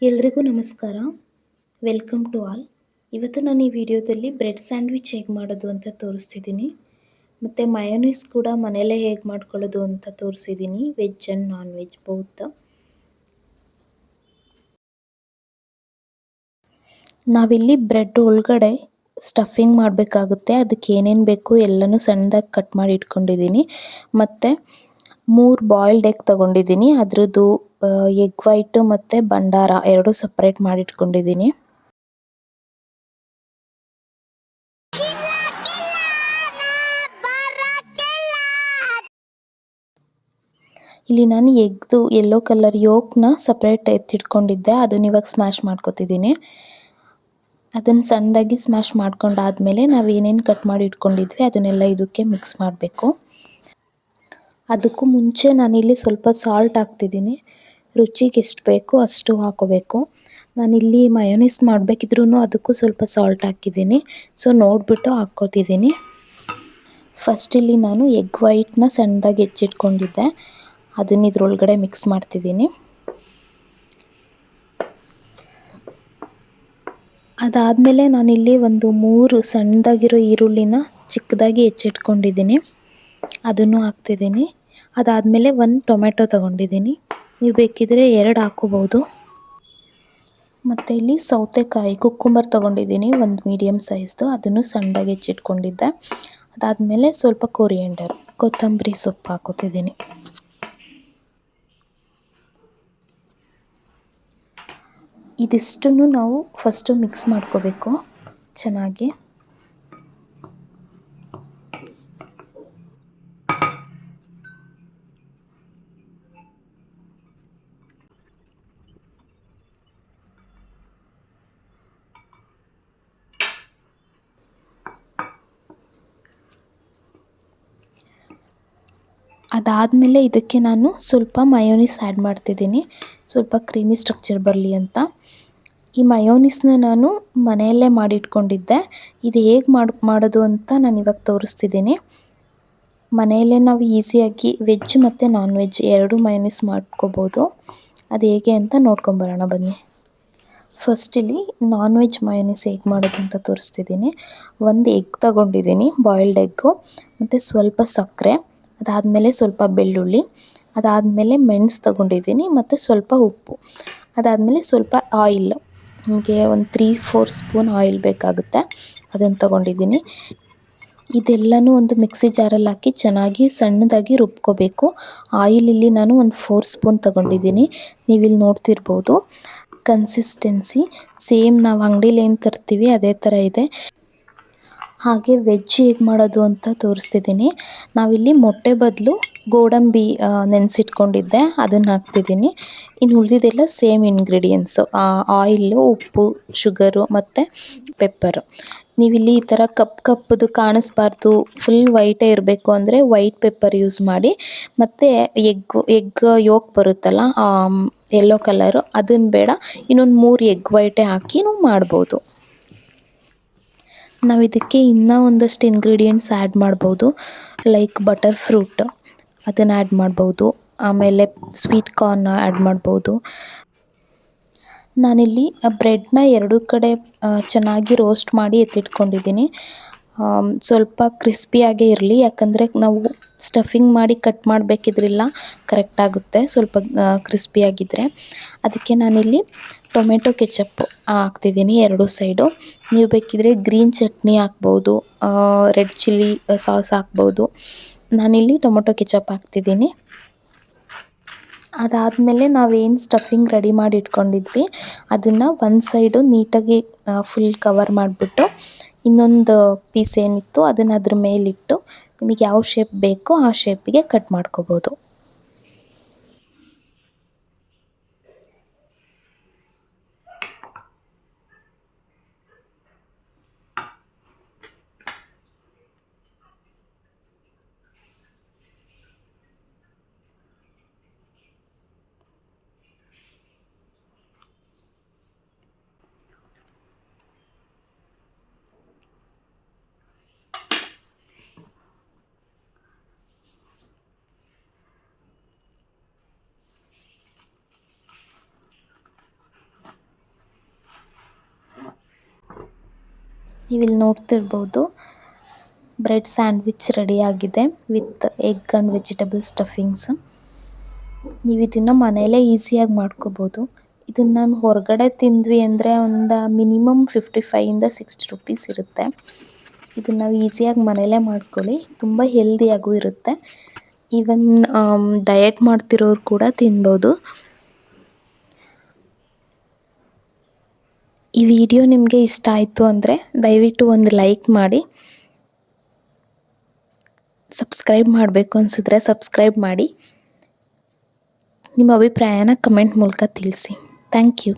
ಎಲ್ರಿಗೂ ನಮಸ್ಕಾರ. Welcome to all. ಇವತ್ತು ನಾನು ಈ ವಿಡಿಯೋದಲ್ಲಿ ಬ್ರೆಡ್ ಸ್ಯಾಂಡ್ವಿಚ್ ಹೇಗೆ ಮಾಡೋದು ಅಂತ ತೋರಿಸ್ತಿದ್ದೀನಿ. ಮತ್ತು ಮಯೋನೀಸ್ ಕೂಡ ಮನೆಯಲ್ಲೇ ಹೇಗೆ ಮಾಡ್ಕೊಳ್ಳೋದು ಅಂತ ತೋರಿಸಿದ್ದೀನಿ, veg and non veg both. ನಾವಿಲ್ಲಿ ಬ್ರೆಡ್ ಒಳಗಡೆ ಸ್ಟಫಿಂಗ್ ಮಾಡಬೇಕಾಗುತ್ತೆ. ಅದಕ್ಕೆ ಏನೇನು ಬೇಕು ಎಲ್ಲನೂ ಸಣ್ಣದಾಗಿ ಕಟ್ ಮಾಡಿ ಇಟ್ಕೊಂಡಿದ್ದೀನಿ. ಮತ್ತು 3 ಬಾಯ್ಲ್ಡ್ ಎಗ್ ತೊಗೊಂಡಿದ್ದೀನಿ. ಅದ್ರದ್ದು ಎಗ್ ವೈಟು ಮತ್ತು ಭಂಡಾರ ಎರಡೂ ಸಪ್ರೇಟ್ ಮಾಡಿ ಇಟ್ಕೊಂಡಿದ್ದೀನಿ. ಇಲ್ಲಿ ನಾನು ಎಗ್ದು ಯೆಲ್ಲೋ ಕಲರ್ ಯೋಕ್ನ ಸಪ್ರೇಟ್ ಎತ್ತಿಟ್ಕೊಂಡಿದ್ದೆ. ಅದನ್ನ ಇವಾಗ ಸ್ಮ್ಯಾಶ್ ಮಾಡ್ಕೊತಿದ್ದೀನಿ. ಅದನ್ನು ಸಣ್ಣದಾಗಿ ಸ್ಮ್ಯಾಶ್ ಮಾಡ್ಕೊಂಡಾದ್ಮೇಲೆ ನಾವು ಏನೇನು ಕಟ್ ಮಾಡಿ ಇಟ್ಕೊಂಡಿದ್ವಿ ಅದನ್ನೆಲ್ಲ ಇದಕ್ಕೆ ಮಿಕ್ಸ್ ಮಾಡಬೇಕು. ಅದಕ್ಕೂ ಮುಂಚೆ ನಾನಿಲ್ಲಿ ಸ್ವಲ್ಪ ಸಾಲ್ಟ್ ಹಾಕ್ತಿದ್ದೀನಿ. ರುಚಿಗೆ ಎಷ್ಟು ಬೇಕೋ ಅಷ್ಟು ಹಾಕೋಬೇಕು. ನಾನಿಲ್ಲಿ ಮಯೋನೀಸ್ ಮಾಡಬೇಕಿದ್ರೂ ಅದಕ್ಕೂ ಸ್ವಲ್ಪ ಸಾಲ್ಟ್ ಹಾಕಿದ್ದೀನಿ. ಸೊ ನೋಡಿಬಿಟ್ಟು ಹಾಕ್ಕೊತಿದ್ದೀನಿ. ಫಸ್ಟ್ ಇಲ್ಲಿ ನಾನು ಎಗ್ ವೈಟ್ನ ಸಣ್ಣದಾಗಿ ಹೆಚ್ಚಿಟ್ಕೊಂಡಿದ್ದೆ. ಅದನ್ನ ಇದ್ರೊಳಗಡೆ ಮಿಕ್ಸ್ ಮಾಡ್ತಿದ್ದೀನಿ. ಅದಾದಮೇಲೆ ನಾನಿಲ್ಲಿ ಒಂದು 3 ಸಣ್ಣದಾಗಿರೋ ಈರುಳ್ಳಿನ ಚಿಕ್ಕದಾಗಿ ಹೆಚ್ಚಿಟ್ಕೊಂಡಿದ್ದೀನಿ. ಅದನ್ನು ಹಾಕ್ತಿದ್ದೀನಿ. ಅದಾದಮೇಲೆ 1 ಟೊಮೆಟೊ ತೊಗೊಂಡಿದ್ದೀನಿ. ನೀವು ಬೇಕಿದ್ರೆ 2 ಹಾಕ್ಕೋಬೋದು. ಮತ್ತು ಇಲ್ಲಿ ಸೌತೆಕಾಯಿ ಕುಕ್ಕುಂಬರ್ ತೊಗೊಂಡಿದ್ದೀನಿ, ಒಂದು ಮೀಡಿಯಮ್ ಸೈಜ್ದು. ಅದನ್ನು ಸಣ್ಣದಾಗಿ ಹೆಚ್ಚಿಟ್ಕೊಂಡಿದ್ದೆ. ಅದಾದಮೇಲೆ ಸ್ವಲ್ಪ ಕೊರಿಯಂಡರ್ ಕೊತ್ತಂಬರಿ ಸೊಪ್ಪು ಹಾಕೋತಿದ್ದೀನಿ. ಇದಿಷ್ಟನ್ನು ನಾವು ಫಸ್ಟು ಮಿಕ್ಸ್ ಮಾಡ್ಕೋಬೇಕು ಚೆನ್ನಾಗಿ. ಅದಾದಮೇಲೆ ಇದಕ್ಕೆ ನಾನು ಸ್ವಲ್ಪ ಮಯೋನೀಸ್ ಆ್ಯಡ್ ಮಾಡ್ತಿದ್ದೀನಿ, ಸ್ವಲ್ಪ ಕ್ರೀಮಿ ಸ್ಟ್ರಕ್ಚರ್ ಬರಲಿ ಅಂತ. ಈ ಮಯೋನೀಸ್ನ ನಾನು ಮನೆಯಲ್ಲೇ ಮಾಡಿಟ್ಕೊಂಡಿದ್ದೆ. ಇದು ಹೇಗೆ ಮಾಡೋದು ಅಂತ ನಾನು ಇವಾಗ ತೋರಿಸ್ತಿದ್ದೀನಿ. ಮನೆಯಲ್ಲೇ ನಾವು ಈಸಿಯಾಗಿ ವೆಜ್ ಮತ್ತು ನಾನ್ ವೆಜ್ ಎರಡೂ ಮಯೋನೀಸ್ ಮಾಡ್ಕೋಬೋದು. ಅದು ಹೇಗೆ ಅಂತ ನೋಡ್ಕೊಂಬರೋಣ ಬನ್ನಿ. ಫಸ್ಟ್ ಇಲ್ಲಿ ನಾನ್ ವೆಜ್ ಮಯೋನೀಸ್ ಹೇಗೆ ಮಾಡೋದು ಅಂತ ತೋರಿಸ್ತಿದ್ದೀನಿ. 1 ಎಗ್ ತಗೊಂಡಿದ್ದೀನಿ, ಬಾಯ್ಲ್ಡ್ ಎಗ್ಗು, ಮತ್ತು ಸ್ವಲ್ಪ ಸಕ್ಕರೆ, ಅದಾದಮೇಲೆ ಸ್ವಲ್ಪ ಬೆಳ್ಳುಳ್ಳಿ, ಅದಾದಮೇಲೆ ಮೆಣಸು ತಗೊಂಡಿದ್ದೀನಿ, ಮತ್ತು ಸ್ವಲ್ಪ ಉಪ್ಪು, ಅದಾದಮೇಲೆ ಸ್ವಲ್ಪ ಆಯಿಲ್. ನಿಮಗೆ ಒಂದು 3-4 ಸ್ಪೂನ್ ಆಯಿಲ್ ಬೇಕಾಗುತ್ತೆ, ಅದನ್ನು ತಗೊಂಡಿದ್ದೀನಿ. ಇದೆಲ್ಲನೂ ಒಂದು ಮಿಕ್ಸಿ ಜಾರಲ್ಲಿ ಹಾಕಿ ಚೆನ್ನಾಗಿ ಸಣ್ಣದಾಗಿ ರುಬ್ಕೋಬೇಕು. ಆಯಿಲ್ ಇಲ್ಲಿ ನಾನು ಒಂದು 4 ಸ್ಪೂನ್ ತಗೊಂಡಿದ್ದೀನಿ. ನೀವಿಲ್ಲಿ ನೋಡ್ತಿರ್ಬೋದು ಕನ್ಸಿಸ್ಟೆನ್ಸಿ ಸೇಮ್ ನಾವು ಅಂಗಡೀಲಿ ಏನು ತರ್ತೀವಿ ಅದೇ ಥರ ಇದೆ. ಹಾಗೆ ವೆಜ್ ಹೇಗೆ ಮಾಡೋದು ಅಂತ ತೋರಿಸ್ತಿದ್ದೀನಿ. ನಾವಿಲ್ಲಿ ಮೊಟ್ಟೆ ಬದಲು ಗೋಡಂಬಿ ನೆನೆಸಿಟ್ಕೊಂಡಿದ್ದೆ, ಅದನ್ನು ಹಾಕ್ತಿದ್ದೀನಿ. ಇನ್ನು ಉಳಿದಿದ್ದೆಲ್ಲ ಸೇಮ್ ಇಂಗ್ರೀಡಿಯೆಂಟ್ಸು, ಆಯಿಲು, ಉಪ್ಪು, ಶುಗರು ಮತ್ತು ಪೆಪ್ಪರು. ನೀವಿಲ್ಲಿ ಈ ಥರ ಕಪ್ಪದು ಕಾಣಿಸ್ಬಾರ್ದು, ಫುಲ್ ವೈಟೇ ಇರಬೇಕು ಅಂದರೆ ವೈಟ್ ಪೆಪ್ಪರ್ ಯೂಸ್ ಮಾಡಿ. ಮತ್ತು ಎಗ್ ಯೋಕ್ ಬರುತ್ತಲ್ಲ ಯೆಲ್ಲೋ ಕಲರು, ಅದನ್ನು ಬೇಡ, ಇನ್ನೊಂದು 3 ಎಗ್ ವೈಟೇ ಹಾಕಿ ನಾವು ಮಾಡ್ಬೋದು. ನಾವು ಇದಕ್ಕೆ ಇನ್ನೂ ಒಂದಷ್ಟು ಇಂಗ್ರೀಡಿಯೆಂಟ್ಸ್ ಆ್ಯಡ್ ಮಾಡ್ಬೋದು, ಲೈಕ್ ಬಟರ್ ಫ್ರೂಟ್ ಅದನ್ನು ಆ್ಯಡ್ ಮಾಡ್ಬೋದು, ಆಮೇಲೆ ಸ್ವೀಟ್ ಕಾರ್ನ್ ಆ್ಯಡ್ ಮಾಡ್ಬೋದು. ನಾನಿಲ್ಲಿ ಬ್ರೆಡ್ನ ಎರಡೂ ಕಡೆ ಚೆನ್ನಾಗಿ ರೋಸ್ಟ್ ಮಾಡಿ ಎತ್ತಿಟ್ಕೊಂಡಿದ್ದೀನಿ. ಸ್ವಲ್ಪ ಕ್ರಿಸ್ಪಿಯಾಗೇ ಇರಲಿ, ಯಾಕಂದರೆ ನಾವು ಸ್ಟಫಿಂಗ್ ಮಾಡಿ ಕಟ್ ಮಾಡಬೇಕಿದ್ರೆಲ್ಲ ಕರೆಕ್ಟಾಗುತ್ತೆ ಸ್ವಲ್ಪ ಕ್ರಿಸ್ಪಿಯಾಗಿದ್ದರೆ. ಅದಕ್ಕೆ ನಾನಿಲ್ಲಿ ಟೊಮೆಟೊ ಕೆಚಪ್ಪು ಹಾಕ್ತಿದ್ದೀನಿ ಎರಡೂ ಸೈಡು. ನೀವು ಬೇಕಿದ್ರೆ ಗ್ರೀನ್ ಚಟ್ನಿ ಹಾಕ್ಬೋದು, ರೆಡ್ ಚಿಲ್ಲಿ ಸಾಸ್ ಹಾಕ್ಬೋದು. ನಾನಿಲ್ಲಿ ಟೊಮೆಟೊ ಕೆಚಪ್ ಹಾಕ್ತಿದ್ದೀನಿ. ಅದಾದಮೇಲೆ ನಾವೇನು ಸ್ಟಫಿಂಗ್ ರೆಡಿ ಮಾಡಿ ಇಟ್ಕೊಂಡಿದ್ವಿ ಅದನ್ನು ಒಂದು ಸೈಡು ನೀಟಾಗಿ ಫುಲ್ ಕವರ್ ಮಾಡಿಬಿಟ್ಟು, ಇನ್ನೊಂದು ಪೀಸ್ ಏನಿತ್ತು ಅದನ್ನು ಅದ್ರ ಮೇಲಿಟ್ಟು ನಿಮಗೆ ಯಾವ ಶೇಪ್ ಬೇಕೋ ಆ ಶೇಪಿಗೆ ಕಟ್ ಮಾಡ್ಕೋಬೋದು. ನೀವಿಲ್ಲಿ ನೋಡ್ತಿರ್ಬೋದು ಬ್ರೆಡ್ ಸ್ಯಾಂಡ್ವಿಚ್ ರೆಡಿ ಆಗಿದೆ with egg and vegetable stuffings. ನೀವು ಇದನ್ನು ಮನೆಯಲ್ಲೇ ಈಸಿಯಾಗಿ ಮಾಡ್ಕೋಬೋದು. ಇದನ್ನು ನಾನು ಹೊರಗಡೆ ತಿಂದ್ವಿ ಅಂದರೆ ಒಂದು ಮಿನಿಮಮ್ 55 ಇಂದ 60 ರೂಪೀಸ್ ಇರುತ್ತೆ. ಇದನ್ನು ನಾವು ಈಸಿಯಾಗಿ ಮನೆಯಲ್ಲೇ ಮಾಡ್ಕೊಳ್ಳಿ, ತುಂಬ ಹೆಲ್ದಿಯಾಗೂ ಇರುತ್ತೆ. ಈವನ್ ಡಯಟ್ ಮಾಡ್ತಿರೋರು ಕೂಡ ತಿನ್ಬೋದು. ಈ ವಿಡಿಯೋ ನಿಮಗೆ ಇಷ್ಟ ಆಯಿತು ಅಂದರೆ ದಯವಿಟ್ಟು ಒಂದು ಲೈಕ್ ಮಾಡಿ. ಸಬ್ಸ್ಕ್ರೈಬ್ ಮಾಡಬೇಕು ಅನಿಸಿದ್ರೆ ಸಬ್ಸ್ಕ್ರೈಬ್ ಮಾಡಿ. ನಿಮ್ಮ ಅಭಿಪ್ರಾಯನ ಕಮೆಂಟ್ ಮೂಲಕ ತಿಳಿಸಿ. Thank you.